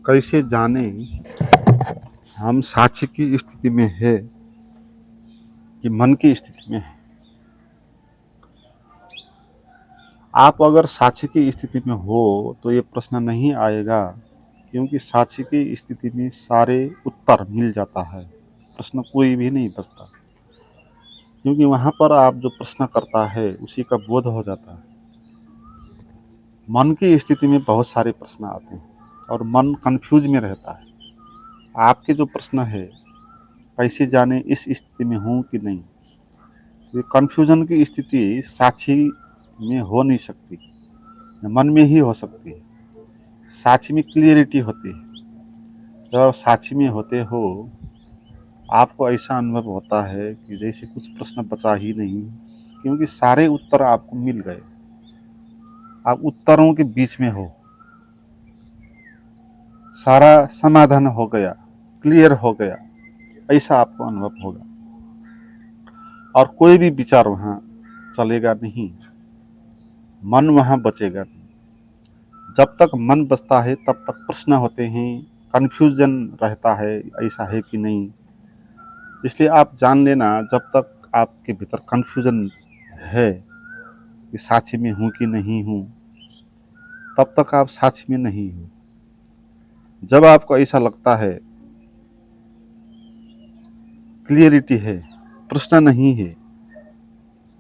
कैसे जाने हम साक्षी की स्थिति में है कि मन की स्थिति में है। आप अगर साक्षी की स्थिति में हो तो ये प्रश्न नहीं आएगा, क्योंकि साक्षी की स्थिति में सारे उत्तर मिल जाता है, प्रश्न कोई भी नहीं बचता। क्योंकि वहाँ पर आप जो प्रश्न करता है उसी का बोध हो जाता है। मन की स्थिति में बहुत सारे प्रश्न आते हैं और मन कंफ्यूज में रहता है। आपके जो प्रश्न है कैसे जाने इस स्थिति में हूँ कि नहीं, ये कन्फ्यूजन की स्थिति साक्षी में हो नहीं सकती, मन में ही हो सकती है। साक्षी में क्लियरिटी होती है। जब साक्षी में होते हो आपको ऐसा अनुभव होता है कि जैसे कुछ प्रश्न बचा ही नहीं, क्योंकि सारे उत्तर आपको मिल गए। आप उत्तरों के बीच में हो, सारा समाधान हो गया, क्लियर हो गया, ऐसा आपको अनुभव होगा। और कोई भी विचार वहाँ चलेगा नहीं, मन वहाँ बचेगा नहीं। जब तक मन बचता है तब तक प्रश्न होते हैं, कन्फ्यूजन रहता है, ऐसा है कि नहीं। इसलिए आप जान लेना, जब तक आपके भीतर कन्फ्यूजन है कि साक्षी में हूँ कि नहीं हूँ, तब तक आप साक्षी में नहीं हो। जब आपको ऐसा लगता है क्लियरिटी है, प्रश्न नहीं है,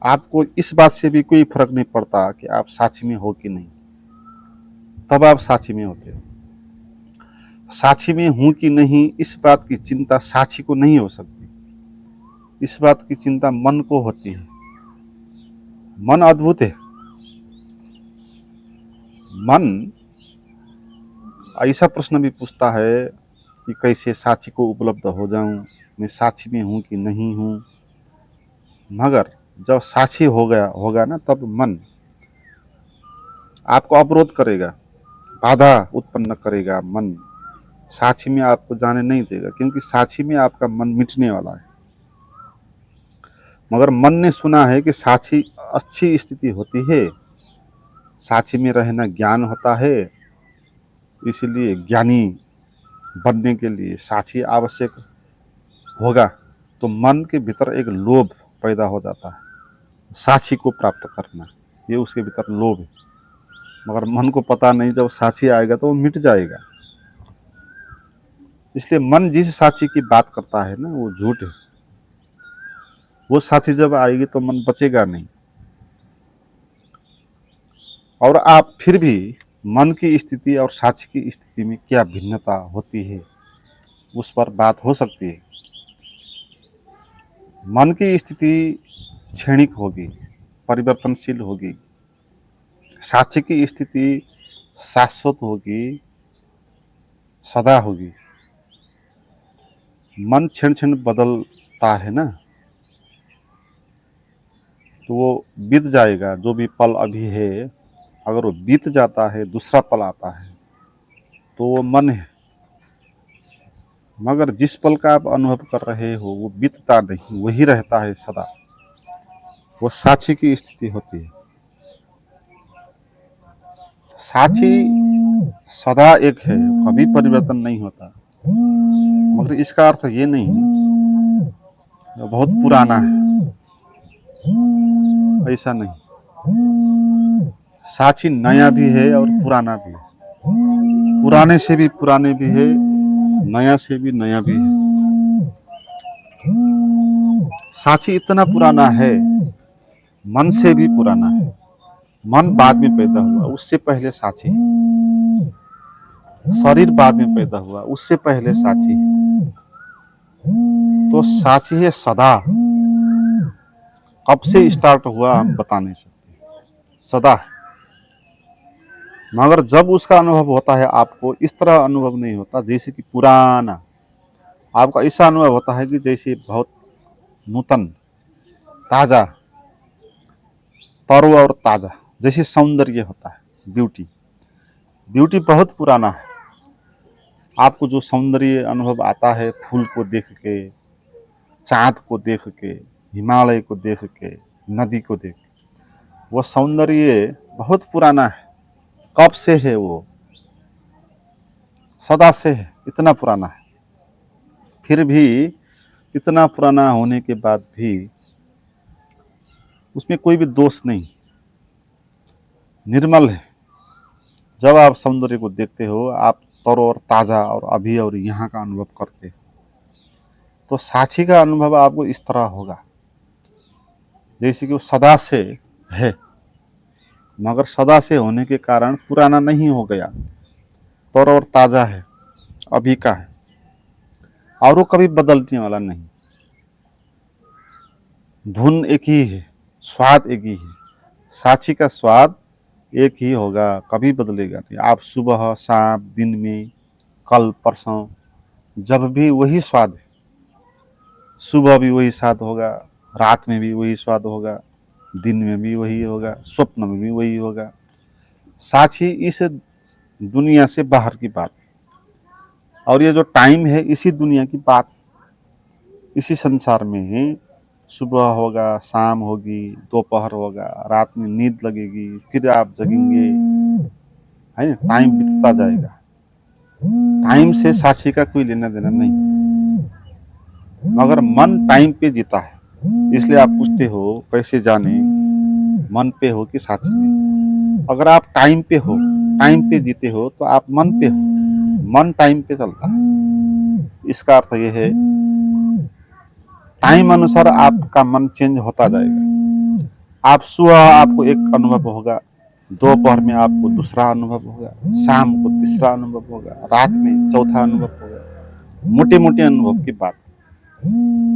आपको इस बात से भी कोई फर्क नहीं पड़ता कि आप साक्षी में हो कि नहीं, तब आप साक्षी में होते हो। साक्षी में हूं कि नहीं इस बात की चिंता साक्षी को नहीं हो सकती, इस बात की चिंता मन को होती है। मन अद्भुत है। मन ऐसा प्रश्न भी पूछता है कि कैसे साक्षी को उपलब्ध हो जाऊं, मैं साक्षी में हूं कि नहीं हूं। मगर जब साक्षी होगा ना, तब मन आपको अवरोध करेगा, बाधा उत्पन्न करेगा। मन साक्षी में आपको जाने नहीं देगा, क्योंकि साक्षी में आपका मन मिटने वाला है। मगर मन ने सुना है कि साक्षी अच्छी स्थिति होती है, साक्षी में रहना ज्ञान होता है, इसलिए ज्ञानी बनने के लिए साक्षी आवश्यक होगा। तो मन के भीतर एक लोभ पैदा हो जाता है, साक्षी को प्राप्त करना, ये उसके भीतर लोभ है। मगर मन को पता नहीं, जब साक्षी आएगा तो वो मिट जाएगा। इसलिए मन जिस साक्षी की बात करता है ना, वो झूठ है। वो साक्षी जब आएगी तो मन बचेगा नहीं। और आप फिर भी मन की स्थिति और साक्षी की स्थिति में क्या भिन्नता होती है, उस पर बात हो सकती है। मन की स्थिति क्षणिक होगी, परिवर्तनशील होगी। साक्षी की स्थिति शाश्वत होगी, सदा होगी। मन क्षण क्षण बदलता है ना, तो वो बीत जाएगा। जो भी पल अभी है, अगर वो बीत जाता है, दूसरा पल आता है, तो वो मन है। मगर जिस पल का आप अनुभव कर रहे हो वो बीतता नहीं, वही रहता है सदा। वो साक्षी की स्थिति होती है। साक्षी सदा एक है, कभी परिवर्तन नहीं होता। मगर इसका अर्थ ये नहीं वो बहुत पुराना है, ऐसा नहीं। साक्षी नया भी है और पुराना भी है, पुराने से भी पुराने भी है, नया से भी नया भी है। साक्षी इतना पुराना है, मन से भी पुराना है। मन बाद में पैदा हुआ, उससे पहले साक्षी है। शरीर बाद में पैदा हुआ, उससे पहले साक्षी है। तो साक्षी है सदा। कब से स्टार्ट हुआ हम बता नहीं सकते, सदा। मगर जब उसका अनुभव होता है, आपको इस तरह अनुभव नहीं होता जैसे कि पुराना। आपका ऐसा अनुभव होता है कि जैसे बहुत नूतन, ताजा, तरु और ताजा, जैसे सौंदर्य होता है, ब्यूटी। ब्यूटी बहुत पुराना है। आपको जो सौंदर्य अनुभव आता है, फूल को देख के, चाँद को देख के, हिमालय को देख के, नदी को देख के, वो सौंदर्य बहुत पुराना है। कब से है वो, सदा से है, इतना पुराना है। फिर भी इतना पुराना होने के बाद भी उसमें कोई भी दोष नहीं, निर्मल है। जब आप सौंदर्य को देखते हो, आप तर और ताज़ा और अभी और यहाँ का अनुभव करते हो, तो साक्षी का अनुभव आपको इस तरह होगा जैसे कि वो सदा से है, मगर सदा से होने के कारण पुराना नहीं हो गया, तर और ताज़ा है, अभी का है, और वो कभी बदलने वाला नहीं। धुन एक ही है, स्वाद एक ही है। साक्षी का स्वाद एक ही होगा, कभी बदलेगा नहीं। आप सुबह शाम दिन में, कल परसों, जब भी वही स्वाद है। सुबह भी वही स्वाद होगा, रात में भी वही स्वाद होगा, दिन में भी वही होगा, स्वप्न में भी वही होगा। साक्षी इस दुनिया से बाहर की बात, और ये जो टाइम है इसी दुनिया की बात, इसी संसार में है। सुबह होगा, शाम होगी, दोपहर होगा, रात में नींद लगेगी, फिर आप जगेंगे, है ना। टाइम बीतता जाएगा, टाइम से साक्षी का कोई लेना देना नहीं। मगर मन टाइम पे जीता है, इसलिए आप पूछते हो कैसे जाने मन पे हो कि साक्षी में। अगर आप टाइम पे हो, टाइम पे जीते हो, तो आप मन पे हो, मन टाइम पे चलता है। इसका अर्थ यह है टाइम अनुसार आपका मन चेंज होता जाएगा। आप सुबह आपको एक अनुभव होगा, दोपहर में आपको दूसरा अनुभव होगा, शाम को तीसरा अनुभव होगा, रात में चौथा अनुभव होगा। मोटे मोटे अनुभव की बात,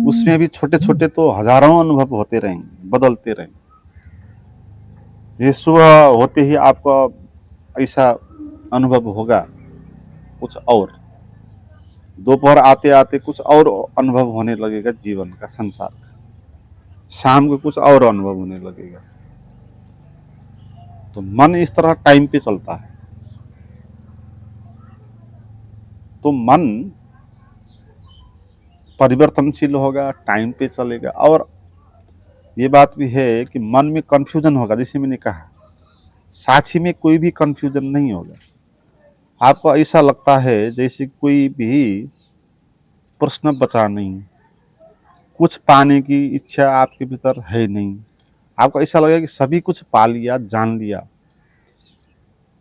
उसमें भी छोटे छोटे तो हजारों अनुभव होते रहेंगे, बदलते रहेंगे। ये सुबह होते ही आपका ऐसा अनुभव होगा कुछ और, दोपहर आते आते कुछ और अनुभव होने लगेगा जीवन का, संसार का, शाम को कुछ और अनुभव होने लगेगा। तो मन इस तरह टाइम पे चलता है। तो मन परिवर्तनशील होगा, टाइम पे चलेगा। और ये बात भी है कि मन में कंफ्यूजन होगा, जैसे मैंने कहा साक्षी में कोई भी कंफ्यूजन नहीं होगा। आपको ऐसा लगता है जैसे कोई भी प्रश्न बचा नहीं, कुछ पाने की इच्छा आपके भीतर है नहीं। आपको ऐसा लगेगा कि सभी कुछ पा लिया, जान लिया,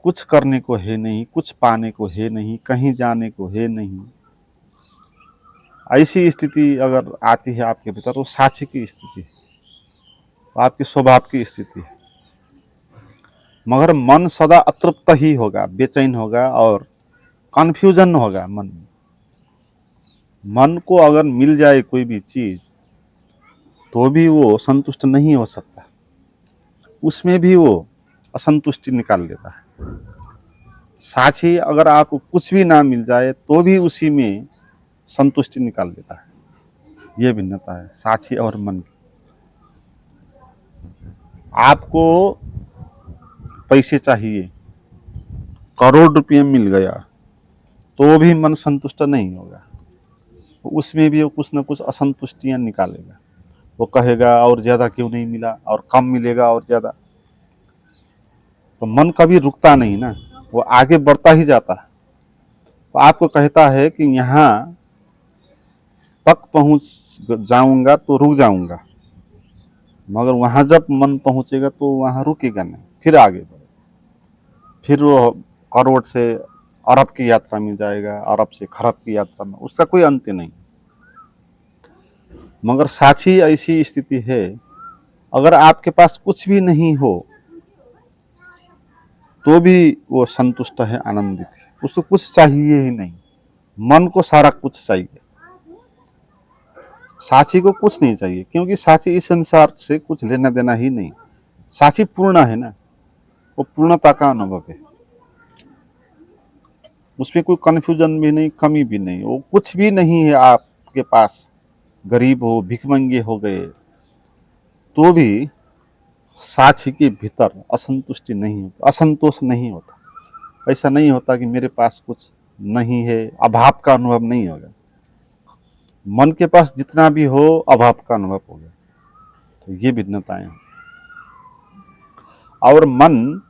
कुछ करने को है नहीं, कुछ पाने को है नहीं, कहीं जाने को है नहीं। ऐसी स्थिति अगर आती है आपके भीतर, वो साक्षी की स्थिति है, आपके स्वभाव की स्थिति है। मगर मन सदा अतृप्त ही होगा, बेचैन होगा और कंफ्यूजन होगा मन में। मन को अगर मिल जाए कोई भी चीज तो भी वो संतुष्ट नहीं हो सकता, उसमें भी वो असंतुष्टि निकाल लेता है। साक्षी अगर आपको कुछ भी ना मिल जाए तो भी उसी में संतुष्टि निकाल देता है। ये भिन्नता है साक्षी और मन की। आपको पैसे चाहिए, करोड़ रुपये मिल गया, तो भी मन संतुष्ट नहीं होगा, उसमें भी वो कुछ न कुछ असंतुष्टियां निकालेगा। वो कहेगा और ज्यादा क्यों नहीं मिला, और कम मिलेगा और ज्यादा। तो मन कभी रुकता नहीं ना, वो आगे बढ़ता ही जाता है। तो आपको कहता है कि यहाँ तक पहुंच जाऊंगा तो रुक जाऊंगा, मगर वहां जब मन पहुंचेगा तो वहां रुकेगा नहीं, फिर आगे बढ़ेगा। फिर वो करोड़ से अरब की यात्रा में जाएगा, अरब से खरब की यात्रा में, उसका कोई अंत नहीं। मगर साक्षी ऐसी स्थिति है, अगर आपके पास कुछ भी नहीं हो तो भी वो संतुष्ट है, आनंदित है, उसको कुछ चाहिए ही नहीं। मन को सारा कुछ चाहिए, साक्षी को कुछ नहीं चाहिए, क्योंकि साक्षी इस संसार से कुछ लेना देना ही नहीं। साक्षी पूर्ण है ना, वो पूर्णता का अनुभव है, उसमें कोई कंफ्यूजन भी नहीं, कमी भी नहीं। वो कुछ भी नहीं है आपके पास, गरीब हो, भिखमंगे हो गए, तो भी साक्षी के भीतर असंतुष्टि नहीं होती, असंतोष नहीं होता। ऐसा नहीं होता कि मेरे पास कुछ नहीं है, अभाव का अनुभव नहीं होगा। मन के पास जितना भी हो, अभाव का अनुभव होगा। तो ये भिन्नताएं हैं। और मन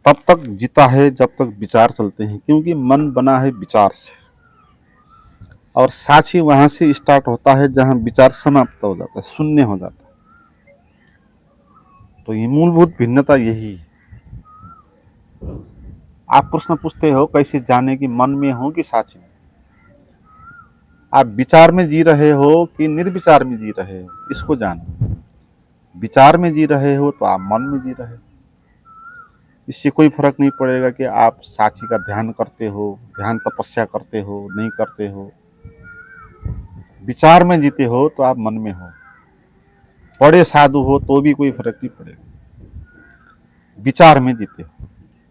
तब तक जीता है जब तक विचार चलते हैं, क्योंकि मन बना है विचार से, और साक्षी वहां से स्टार्ट होता है जहां विचार समाप्त हो जाता है, शून्य हो जाता है। तो ये मूलभूत भिन्नता यही है। आप प्रश्न पूछते हो कैसे जाने कि मन में हो कि साक्षी में। आप विचार में जी रहे हो कि निर्विचार में जी रहे हो, इसको जानो। विचार में जी रहे हो तो आप मन में जी रहे हो। इससे कोई फर्क नहीं पड़ेगा कि आप साक्षी का ध्यान करते हो, ध्यान तपस्या करते हो, नहीं करते हो। विचार में जीते हो तो आप मन में हो, बड़े साधु हो तो भी कोई फर्क नहीं पड़ेगा। विचार में जीते हो,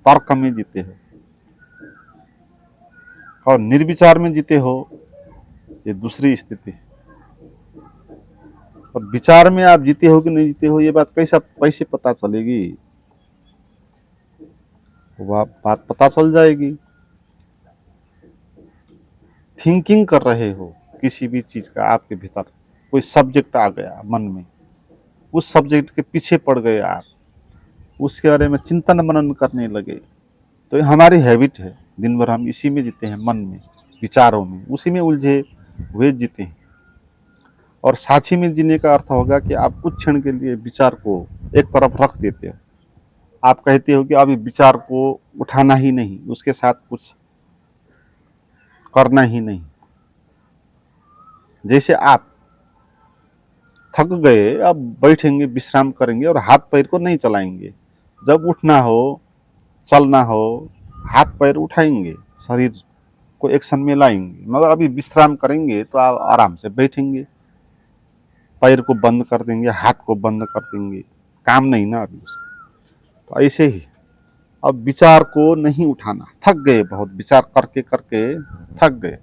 तर्क में जीते हो, और निर्विचार में जीते हो, ये दूसरी स्थिति है। और विचार में आप जीते हो कि नहीं जीते हो, ये बात कैसे पता चलेगी? वो बात पता चल जाएगी। थिंकिंग कर रहे हो किसी भी चीज का, आपके भीतर कोई सब्जेक्ट आ गया मन में, उस सब्जेक्ट के पीछे पड़ गए आप, उसके बारे में चिंतन मनन करने लगे, तो ये हमारी हैबिट है। दिन भर हम इसी में जीते हैं, मन में, विचारों में, उसी में उलझे हुए जीते हैं। और साक्षी में जीने का अर्थ होगा कि आप कुछ क्षण के लिए विचार को एक तरफ रख देते हो। आप कहते हो कि अभी विचार को उठाना ही नहीं, उसके साथ कुछ करना ही नहीं। जैसे आप थक गए, अब बैठेंगे, विश्राम करेंगे और हाथ पैर को नहीं चलाएंगे। जब उठना हो, चलना हो, हाथ पैर उठाएंगे, शरीर को एक्शन में लाएंगे। मगर अभी विश्राम करेंगे तो आप आराम से बैठेंगे, पैर को बंद कर देंगे, हाथ को बंद कर देंगे, काम नहीं ना अभी उसका। तो ऐसे ही अब विचार को नहीं उठाना, थक गए, बहुत विचार करके करके थक गए,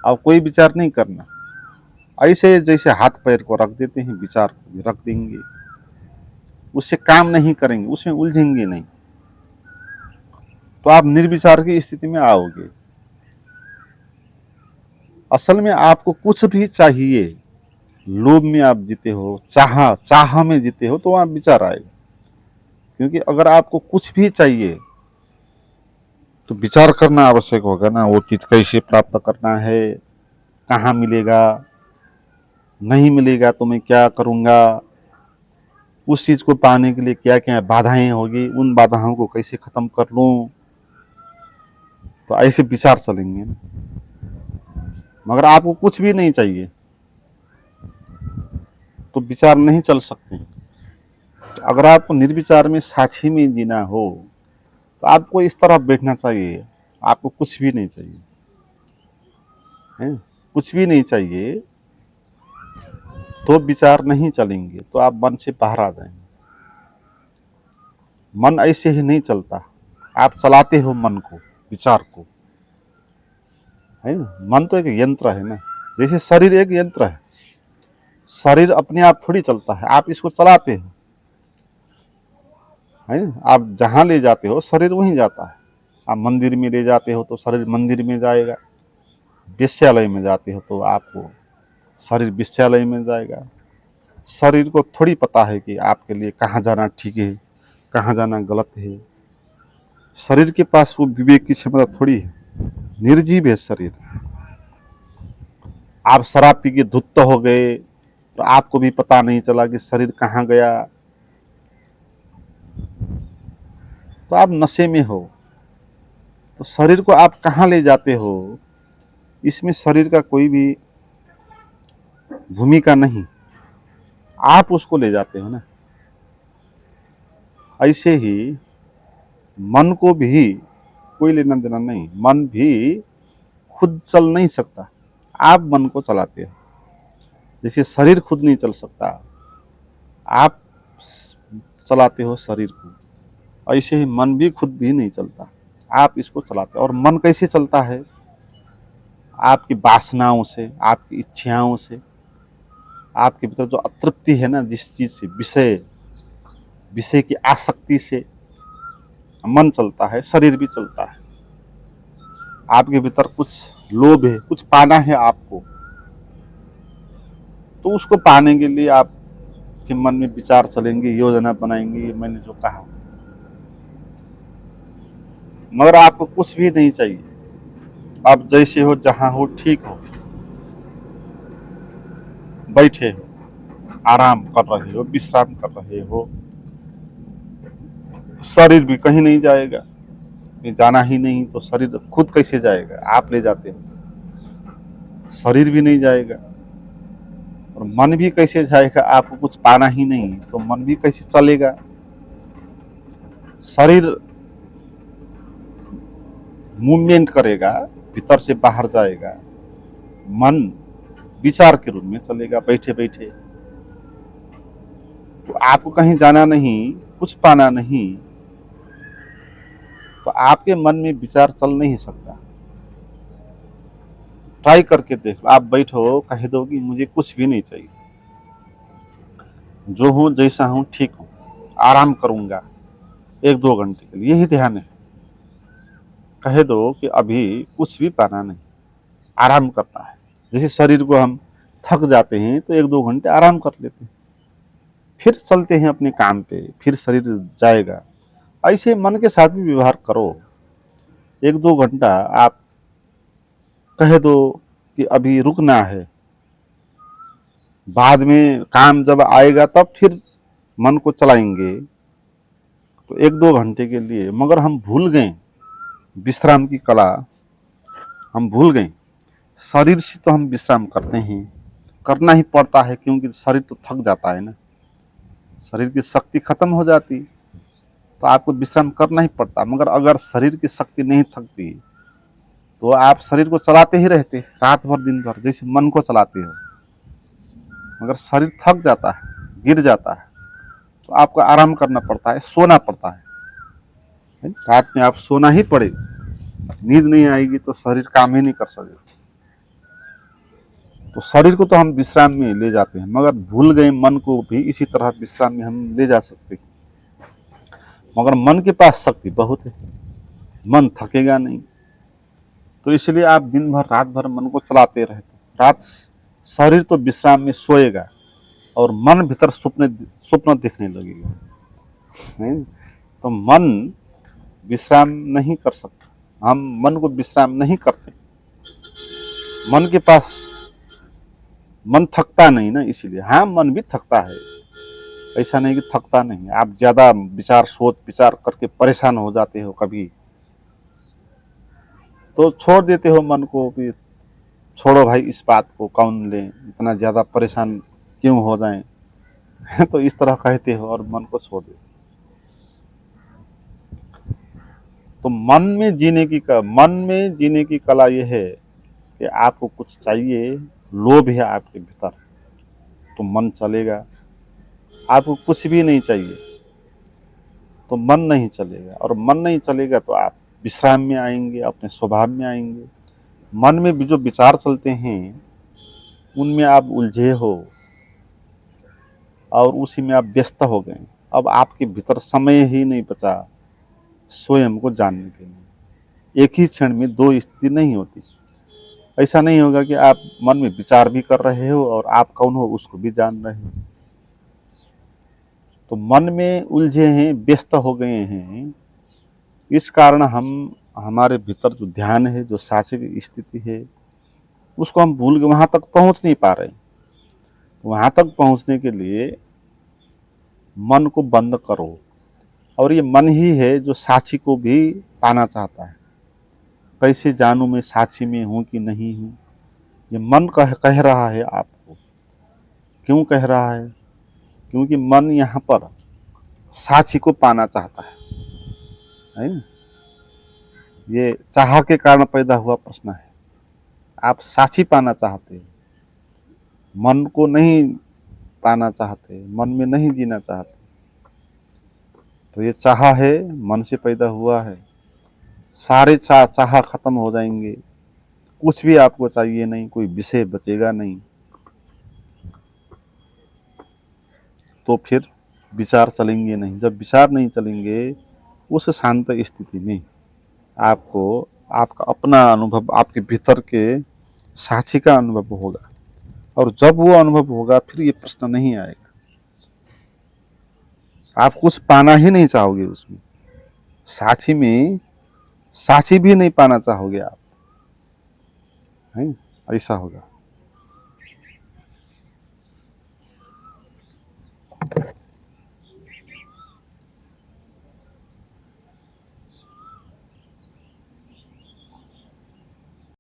अब कोई विचार नहीं करना। ऐसे जैसे हाथ पैर को रख देते हैं, विचार को भी रख देंगे, उससे काम नहीं करेंगे, उसमें उलझेंगे नहीं, तो आप निर्विचार की स्थिति में आओगे। असल में आपको कुछ भी चाहिए, लोभ में आप जीते हो, चाह में जीते हो, तो वहां विचार आएगा। क्योंकि अगर आपको कुछ भी चाहिए तो विचार करना आवश्यक होगा ना, वो चीज कैसे प्राप्त करना है, कहाँ मिलेगा, नहीं मिलेगा तो मैं क्या करूंगा, उस चीज को पाने के लिए क्या क्या बाधाएं होगी, उन बाधाओं को कैसे खत्म कर लूं। तो ऐसे विचार चलेंगे ना। मगर आपको कुछ भी नहीं चाहिए तो विचार नहीं चल सकते। अगर आपको निर्विचार में साक्षी में जीना हो तो आपको इस तरह बैठना चाहिए, आपको कुछ भी नहीं चाहिए है, कुछ भी नहीं चाहिए, तो विचार नहीं चलेंगे, तो आप मन से बाहर आ जाएंगे। मन ऐसे ही नहीं चलता, आप चलाते हो मन को, विचार को, है ना। मन तो एक यंत्र है ना, जैसे शरीर एक यंत्र है। शरीर अपने आप थोड़ी चलता है, आप इसको चलाते हो, है ना। आप जहां ले जाते हो शरीर वहीं जाता है। आप मंदिर में ले जाते हो तो शरीर मंदिर में जाएगा, वेश्यालय में जाते हो तो आपको शरीर वेश्यालय में जाएगा। शरीर को थोड़ी पता है कि आपके लिए कहाँ जाना ठीक है, कहाँ जाना गलत है। शरीर के पास वो विवेक की क्षमता थोड़ी है, निर्जीव है शरीर। आप शराब पी के धुत्त हो गए तो आपको भी पता नहीं चला कि शरीर कहाँ गया, तो आप नशे में हो। तो शरीर को आप कहाँ ले जाते हो, इसमें शरीर का कोई भी भूमिका नहीं, आप उसको ले जाते हो ना। ऐसे ही मन को भी कोई लेना देना नहीं, मन भी खुद चल नहीं सकता, आप मन को चलाते हो। जैसे शरीर खुद नहीं चल सकता, आप चलाते हो शरीर को, ऐसे ही मन भी खुद भी नहीं चलता, आप इसको चलाते हो। और मन कैसे चलता है? आपकी वासनाओं से, आपकी इच्छाओं से, आपके भीतर जो अतृप्ति है ना, जिस चीज से, विषय विषय की आसक्ति से मन चलता है, शरीर भी चलता है। आपके भीतर कुछ लोभ है, कुछ पाना है आपको, तो उसको पाने के लिए आपके मन में विचार चलेंगे, योजना बनाएंगे, ये मैंने जो कहा। मगर आपको कुछ भी नहीं चाहिए, आप जैसे हो जहां हो ठीक हो, बैठे हो, आराम कर रहे हो, विश्राम कर रहे हो, शरीर भी कहीं नहीं जाएगा, कहीं जाना ही नहीं तो शरीर खुद कैसे जाएगा, आप ले जाते हो, शरीर भी नहीं जाएगा और मन भी कैसे जाएगा, आपको कुछ पाना ही नहीं तो मन भी कैसे चलेगा। शरीर मूवमेंट करेगा, भीतर से बाहर जाएगा, मन विचार के रूप में चलेगा बैठे बैठे। तो आपको कहीं जाना नहीं, कुछ पाना नहीं, तो आपके मन में विचार चल नहीं सकता। ट्राई करके देख लो, आप बैठो, कह दो कि मुझे कुछ भी नहीं चाहिए, जो हूं जैसा हूं ठीक हूं, आराम करूंगा 1-2 घंटे के लिए, यही ध्यान है। कह दो कि अभी कुछ भी पाना नहीं, आराम करना है। जैसे शरीर को हम थक जाते हैं तो 1-2 घंटे आराम कर लेते हैं, फिर चलते हैं अपने काम पे, फिर शरीर जाएगा। ऐसे मन के साथ भी व्यवहार करो। 1-2 घंटा आप कह दो कि अभी रुकना है, बाद में काम जब आएगा तब फिर मन को चलाएंगे। तो 1-2 घंटे के लिए, मगर हम भूल गए विश्राम की कला, हम भूल गए। शरीर से तो हम विश्राम करते हैं, करना ही पड़ता है, क्योंकि शरीर तो थक जाता है ना, शरीर की शक्ति खत्म हो जाती, तो आपको विश्राम करना ही पड़ता। मगर अगर शरीर की शक्ति नहीं थकती तो आप शरीर को चलाते ही रहते रात भर दिन भर, जैसे मन को चलाते हो। मगर शरीर थक जाता है, गिर जाता है, तो आपको आराम करना पड़ता है, सोना पड़ता है। रात में आप सोना ही पड़े, नींद नहीं आएगी तो शरीर काम ही नहीं कर सकेगा। तो शरीर को तो हम विश्राम में ले जाते हैं, मगर भूल गए मन को भी इसी तरह विश्राम में हम ले जा सकते हैं। मगर मन के पास शक्ति बहुत है, मन थकेगा नहीं, तो इसलिए आप दिन भर रात भर मन को चलाते रहते। रात शरीर तो विश्राम में सोएगा और मन भीतर स्वप्न देखने लगेगा, नहीं? तो मन विश्राम नहीं कर सकता, हम मन को विश्राम नहीं करते। मन के पास मन थकता नहीं ना, इसीलिए। हाँ, मन भी थकता है, ऐसा नहीं कि थकता नहीं। आप ज्यादा विचार सोच विचार करके परेशान हो जाते हो कभी, तो छोड़ देते हो मन को कि छोड़ो भाई, इस बात को कौन ले, इतना ज्यादा परेशान क्यों हो जाए तो इस तरह कहते हो और मन को छोड़ देते। तो मन में जीने की कला यह है कि आपको कुछ चाहिए, लोभ है आपके भीतर, तो मन चलेगा। आपको कुछ भी नहीं चाहिए तो मन नहीं चलेगा, और मन नहीं चलेगा तो आप विश्राम में आएंगे, अपने स्वभाव में आएंगे। मन में भी जो विचार चलते हैं उनमें आप उलझे हो और उसी में आप व्यस्त हो गए। अब आपके भीतर समय ही नहीं बचा स्वयं को जानने के लिए। एक ही क्षण में दो स्थिति नहीं होती। ऐसा नहीं होगा कि आप मन में विचार भी कर रहे हो और आप कौन हो उसको भी जान रहे हो। तो मन में उलझे हैं, व्यस्त हो गए हैं, इस कारण हम हमारे भीतर जो ध्यान है, जो सात्विक स्थिति है, उसको हम भूल के वहां तक पहुंच नहीं पा रहे। वहां तक पहुंचने के लिए मन को बंद करो, और ये मन ही है जो साक्षी को भी पाना चाहता है। कैसे जानूं मैं साक्षी में हूं कि नहीं हूं, ये मन कह रहा है आपको। क्यों कह रहा है? क्योंकि मन यहाँ पर साक्षी को पाना चाहता है ना? ये चाह के कारण पैदा हुआ प्रश्न है। आप साक्षी पाना चाहते हैं, मन को नहीं पाना चाहते, मन में नहीं जीना चाहते। तो ये चाह है, मन से पैदा हुआ है। सारे चाह खत्म हो जाएंगे, कुछ भी आपको चाहिए नहीं, कोई विषय बचेगा नहीं, तो फिर विचार चलेंगे नहीं। जब विचार नहीं चलेंगे, उस शांत स्थिति में आपको आपका अपना अनुभव, आपके भीतर के साक्षी का अनुभव होगा। और जब वो अनुभव होगा फिर ये प्रश्न नहीं आएगा, आप कुछ पाना ही नहीं चाहोगे उसमें। साक्षी में साक्षी भी नहीं पाना चाहोगे आप, है, ऐसा होगा।